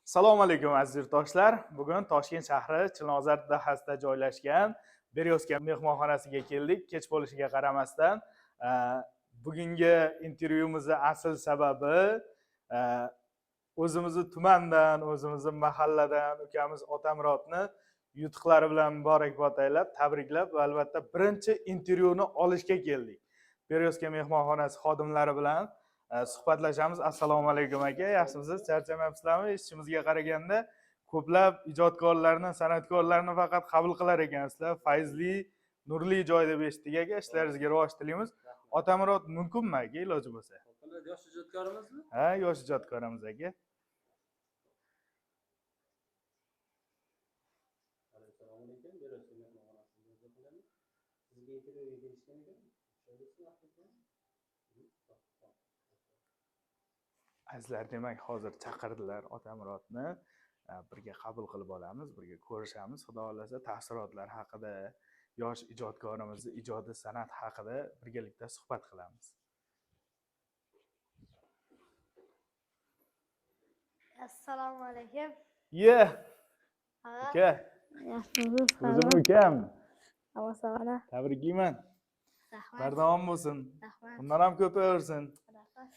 Assalomu alaykum aziz yurtdoshlar. Bugun Toshkent shahri Chilonzor dahasida joylashgan Beryozka mehmonxonasiga keldik. Kech bo'lishiga qaramasdan, bugungi intervyumizning asl sababi o'zimizni tumandan, o'zimizni mahalladan ukamiz Otamurodni yutuqlari bilan muborakbod aylab, tabriklab va albatta birinchi intervyuni olishga keldik. Beryozka mehmonxonasi xodimlari bilan suhbatlashamiz. Assalomu alaykum aka, yaxshimisiz? Charchamayapsizlarmi? Eshitishimizga qaraganda ko'plab ijodkorlarni, san'atkorlarni faqat qabul qilar ekansizlar. Fayzli, nurli joy deb eshitdik aka. Ishlaringizga rivoj tilaymiz. Otamurod mumkinmi aka, iloji bo'lsa? Yosh ijodkorimizmi? Ha, yosh ijodkorimiz aka. Assalomu alaykum. Beryozka mehmonxonasiga qilaman. Sizga intervyuga kelishgan ekan. Azizlar, demak hozir chaqirdilar Otamurodni. Birga qabul qilib olamiz, birga ko'rishamiz. Xudo xolasa taassurotlar haqida, yosh ijodkorimizni ijodi san'at haqida birgalikda suhbat qilamiz. Assalomu alaykum. Ye. Aka. Yaxshimisiz? O'zim ukam. Avasavana. Tabriklayman. Rahmat. Bardavom bo'lsin. Rahmat. Bundan ham ko'paversin. Rahmat.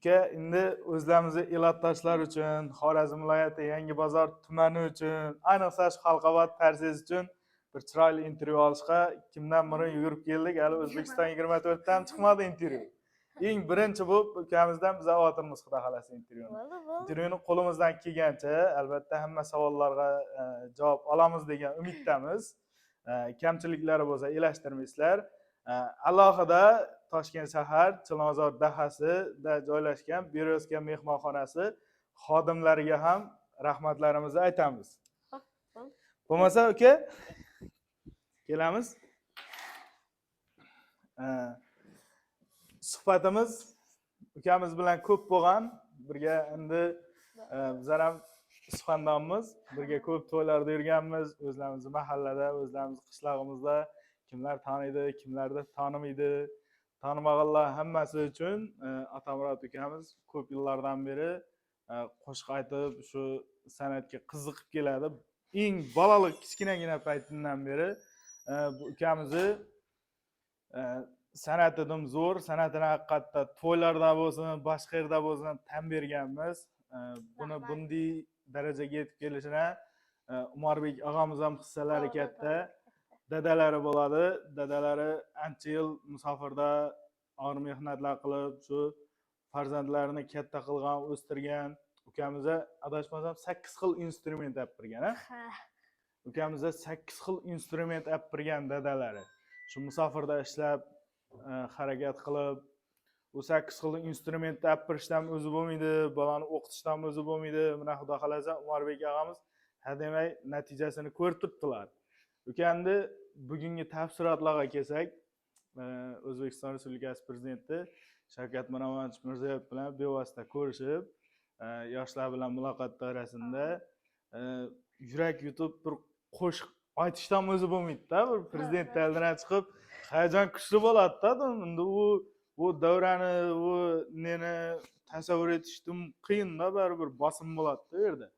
Aka, endi o'zlarimizni elatdoshlar uchun, Xorazm viloyati Yangibozor tumani uchun, ayniqsa shu Halqabod tarziz uchun bir chiroyli intervyu olishga kimdan biri yugurib keldik. Hali O'zbekiston 24 dan chiqmadi intervyu. Eng birinchi bo'lib ukamizdan biz otirmiz, xudo xolasa intervyuni. Intervyuni qo'limizdan kelgancha albatta hamma savollarga javob olamiz degan umiddamiz. Kamchiliklari bo'lsa elashtirmaysizlar. Alohida Toshkent shahar Chilonzor dahasida joylashgan Beryozka mehmonxonasi xodimlariga ham rahmatlarimizni aytamiz. Bo'lmasa uka, kelamiz. Suhbatimiz ukamiz bilan ko'p bo'lgan. Birga endi bizlar ham suxandonmiz. Birga ko'p to'ylarda yurganmiz. O'zlarimizni mahallada, o'zlarimizni qishlog'imizda kimlar taniydi, kimlardir tanimaydi. Tanimag'anlar hammasi uchun Otamurod ukamiz ko'p yillardan beri qo'shiq aytib, shu san'atga qiziqib keladi. Eng bolalik kichkinagina paytimdan beri bu ukamizni san'atidan zo'r, san'atini haqiqatda to'ylarda bo'lsin, boshqa yerda bo'lsin tan berganmiz. Buni bunday darajaga yetib kelishini Umorbek og'amiz ham hissalari katta. Dadalari bo'ladi. Dadalari ancha yil musofirda og'ir mehnatlar qilib, shu farzandlarini katta qilgan, o'stirgan. Ukamizga adashmasam 8 xil instrument olib bergan, ha? Ukamizga 8 xil instrument olib bergan dadalari. Shu musofirda ishlab, harakat qilib, u 8 xil instrumentni olib berishdan o'zi bo'lmaydi, bolani o'qitishdan o'zi bo'lmaydi. Mana xudo xolasa Umorbek og'amiz hademay natijasini ko'rib turibdilar. Ukamni bugungi tafsilotlarga kelsak, O'zbekiston Respublikasi prezidenti Shavkat Mirziyoyev bilan bevosita ko'rishib, yoshlar bilan muloqot doirasida yurak yutib bir qo'shiq aytishdan o'zi bo'lmaydi-da. Bir prezident oldidan chiqib, hayajon kuchli bo'ladi-da. Endi u davrani, u neni tasavvur etishdim qiyin-da, baribir bosim bo'ladi-da u yerda.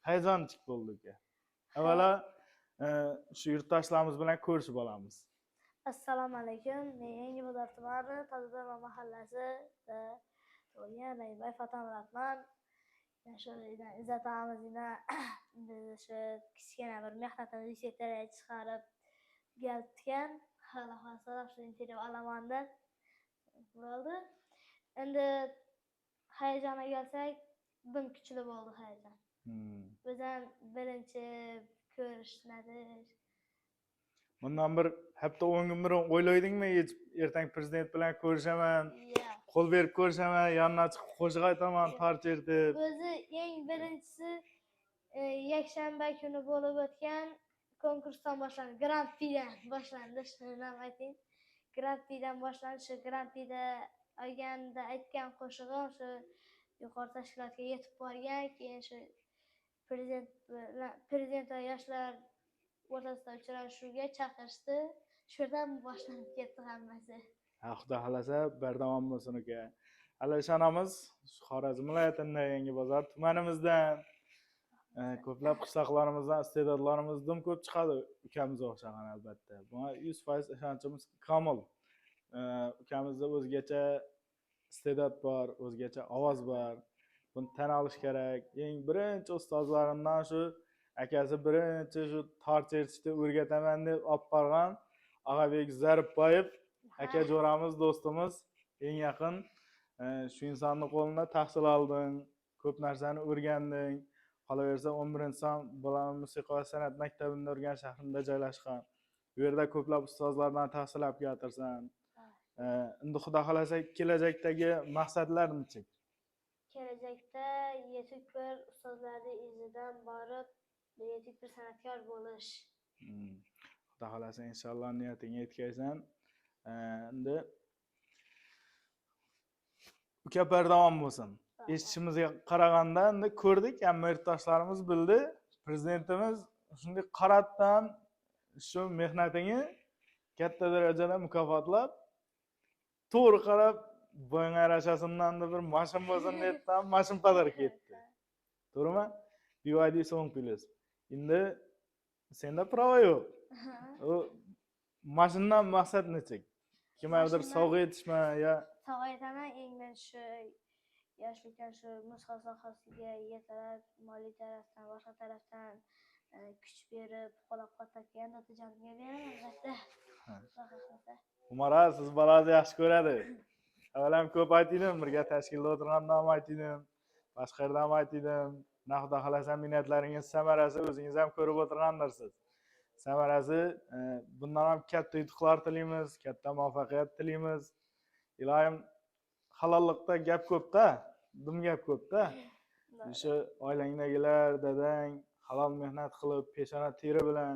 Hayajonchik bo'ldi aka. Avvalo shu yurtdoshlarimiz bilan ko'rishib olamiz. Assalomu alaykum. Men Yangibozor tumani Tozador mahallasida tug'ilgan Naybay Otamurodman. Yoshlardan Izzat og'amizga biz shu kichkina bir mehnatimizni yuksaklarga chiqarib kelgan. Hali hozir shu intervyu olamonda bo'ldi. Endi hayajonga kelsak, bun kuchli bo'ldi hayajon. Bizdan birinchi ko'rishlarish. Bundan bir hafta 10 kun burun o'ylaydingmi, ertang prezident bilan ko'rishaman, qo'l berib ko'rishaman, yondan chiqib qo'shiq aytaman, torcher deb. O'zi eng birinchisi yakshanba kuni bo'lib o'tgan konkursdan boshlandi. Grand Prixdan boshlandi, shuni ham ayting. Grand Prixdan boshlandi. Shu Grand Prixda olganda aytgan qo'shig'im shu yuqori tashkilotga yetib borgan. Keyin shu prezident va yoshlar o'rtasida uchrashuvga chaqirishdi. Shundan boshlanib ketdi hammasi. Xudo xolasa bardavom bo'lsin aka. Hali ishonamiz, Xorazm viloyatidan Yangibozor tumanimizdan ko'plab qishloqlarimizdan iste'dodlarimiz dim ko'p chiqadi ukamizga o'xshagan albatta. Bunga 100% ishonchimiz komil. Ukamizda o'zgacha iste'dod bor, o'zgacha ovoz bor. Buni tan olish kerak. Eng birinchi ustozlarimdan shu akasi birinchi shu tor chertishni o'rgataman deb olib borgan Og'abek Zaripboyev aka jo'ramiz, do'stimiz, eng yaqin. Shu insonni qo'lida tahsil olding, ko'p narsani o'rganding. Qolaversa 11-son bolalar musiqa va san'at maktabida Urganch shahrida joylashgan. Bu yerda ko'plab ustozlardan tahsil olib keltirsan. Endi xudo xolasa kelajakdagi maqsadlar necha? Kelajakda yetuk bir ustozlarning izidan borib, yetuk bir san'atkor bo'lish. Xudo xolasa inshaalloh niyatingga yetkazsan. Endi uka bardavom bo'lsin. Eshitishimizga qaraganda endi ko'rdik, hamma yurtdoshlarimiz bildi. Prezidentimiz shunday qaratdan shu mehnatingni katta darajada mukofotlab, to'g'ri qarab, bo'yinga yarashasimdan bir mashin bo'lsin debdan mashin pazarga ketdi. To'g'rimi? BYD so'ng plus. Endi senda pravo yo'q. U mashindan maqsad necha? Kimgadir sovg'a etishmi yo sovg'a etaman, endi shu yoshlikdan shu musiqa sohasiga yetalab, moliy tarafdan, boshqa tarafdan kuch berib, qo'llab-quvvatlab otajonimga beraman albatta. Umara siz bolangizni yaxshi ko'radi. Avvalam ko'p aytdim, birga tashkilda o'tirganda ham aytdim, boshqa yerda ham aytdim. Xudo xolasa minnatlaringiz samarasi o'zingiz ham ko'rib o'tirgandirsiz. Samarasi bundan ham katta yutuqlar tilaymiz, katta muvaffaqiyat tilaymiz. Ilohim halollikda gap ko'p-da, dim gap ko'p-da. O'sha oilangdagilar, dadang halol mehnat qilib, peshona teri bilan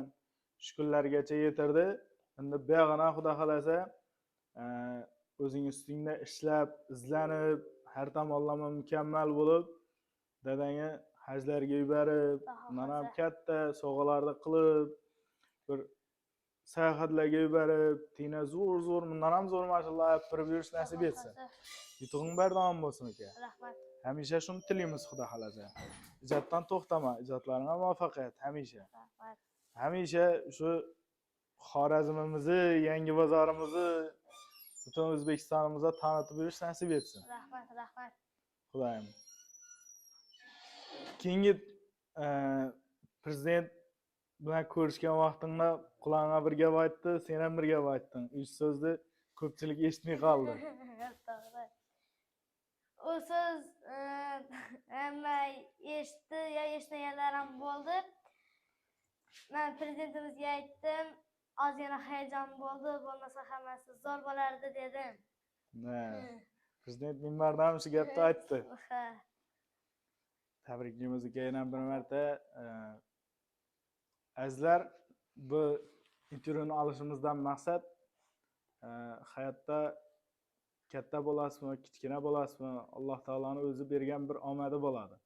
shu kunlargacha yetirdi. Endi buyog'ina xudo xolasa o'zing ustingda ishlab, izlanib, har tomonlama mukammal bo'lib, dadangni hajlarga yuborib, mana ham katta sovg'alarni qilib, bir sayohatlarga yuborib, tina zo'r, bundan ham zo'r mashinalar olib yurish nasib etsin. Yutug'ing bardavom bo'lsin aka. Rahmat. Hamisha shuni tilaymiz xudo xolasa. Ijoddan to'xtama, ijodlaringga muvaffaqiyat hamisha. Rahmat. Hamisha shu Xorazmimizni, yangi bozorimizni butun O'zbekistonimizga tanitib yurish nasib etsin. Rahmat. Xudoyim. Keyingi prezident bilan ko'rishgan vaqtingda qulog'ingga bir gap aytdi, sen ham bir gap aytding. Uch so'zni ko'pchilik eshitmay qoldi. To'g'ri. U so'z hamma eshitdi, yo eshitmaganlar ham bo'ldi. Men prezidentimizga aytdim, ozgina hayajon bo'ldi, bo'lmasa hammasi zo'r bo'lardi dedim. Prezident minbardan shu gapni aytdi. Tabriklaymiz aka, yana bir marta. Azizlar, bu intervyuni olishimizdan maqsad hayotda katta bo'lasizmi, kichkina bo'lasizmi, Alloh taoloning o'zi bergan bir omadi bo'ladi.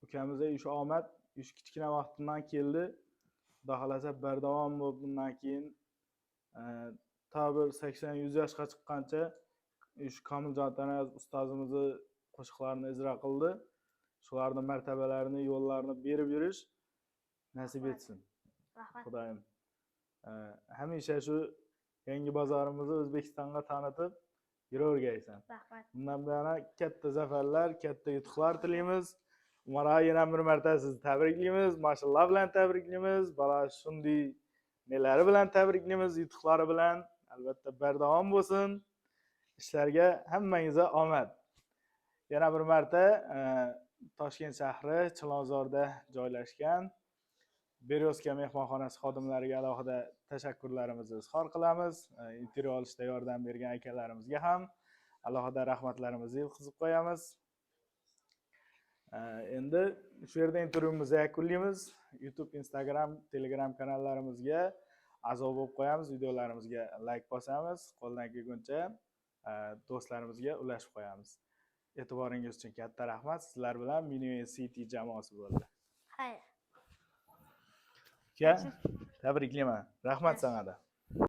Ukamizga shu omad shu kichkina vaqtdan keldi. Xudo xolasa bardavom bo'lib, bundan keyin ta bir 80-100 yoshga chiqqancha shu Komiljon Tanayev ustozimizni qo'shiqlarini ijro qildi. Shularning martabalarini, yo'llarini berib yurish nasib etsin. Rahmat. Xudoyim. Hamisha shu yangi bozorimizni O'zbekistonga tanitib yuravergaysan. Rahmat. Bundan buyon katta zafarlar, katta yutuqlar tilaymiz. Umara yana bir marta sizni tabriklaymiz, mashallah bilan tabriklaymiz. Bola shunday nelari bilan tabriklaymiz, yutuqlari bilan. Albatta bardavom bo'lsin. Ishlarga hammangizga omad. Yana bir marta Toshkent shahri Chilonzorda joylashgan Beryozka mehmonxonasi xodimlariga alohida tashakkurlarimizni izhor qilamiz. Intervyu olishda yordam bergan akalarimizga ham alohida rahmatlarimizni yetkazib qo'yamiz. Endi shu yerda intervyumizni yakunlaymiz. YouTube, Instagram, Telegram kanallarimizga a'zo bo'lib qo'yamiz, videolarimizga like bosamiz, qo'ldan kelguncha do'stlarimizga ulashib qo'yamiz. E'tiboringiz uchun katta rahmat. Sizlar bilan Mini City jamoasi bo'ldi. Xayr. Tabriklayman. Rahmat sana da.